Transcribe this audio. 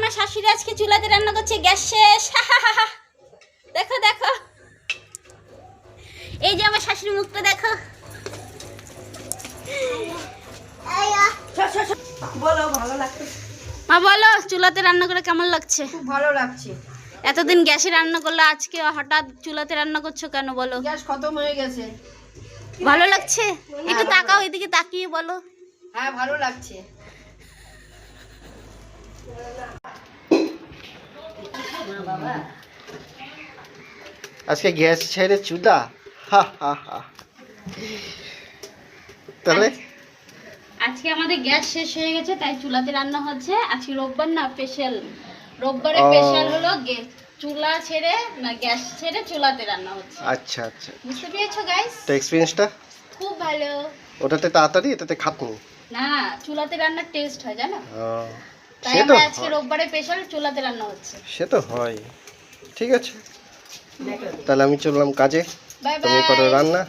আমার শাশুড়ি আজকে চুলাতে রান্না করছে, গ্যাস শেষ। দেখো দেখো, এই যে আমার শাশুড়ির মুখটা দেখো। বলো, ভালো লাগছে? মা বলো, চুলাতে রান্না করে কেমন লাগছে? খুব ভালো লাগছে। এতদিন গ্যাসে রান্না করলে, আজকে হঠাৎ চুলাতে রান্না করছো কেন বলো? গ্যাস খতম হয়ে গেছে। ভালো লাগছে? একটু তাকাও, এদিকে তাকিয়ে বলো। হ্যাঁ, ভালো লাগছে। আজকে গ্যাস ছেড়ে চুদা, হা হা হা। তাহলে আজকে আমাদের গ্যাস শেষ হয়ে গেছে, তাই চুলাতে রান্না হচ্ছে। আজকে রোববার না, স্পেশাল। রোববারে ও। স্পেশাল হলো চুলা ছেড়ে না, গ্যাস ছেড়ে চুলাতে রান্না হচ্ছে। আচ্ছা আচ্ছা, বুঝতে পেরেছো গাইস? তো এক্সপিরিয়েন্সটা খুব ভালো। ওটাতে তাড়াতাড়ি, এটাতে খাটনি। না, চুলাতে রান্নার টেস্ট হয় জানো, ও, তাই সে তো আমরা আজকে হয়। রোববারে স্পেশাল চুলাতে রান্না হচ্ছে। সে তো হয়। ঠিক আছে, দেখো। তাহলে আমি চললাম কাজে, বাই তুমি করো বাই। রান্না।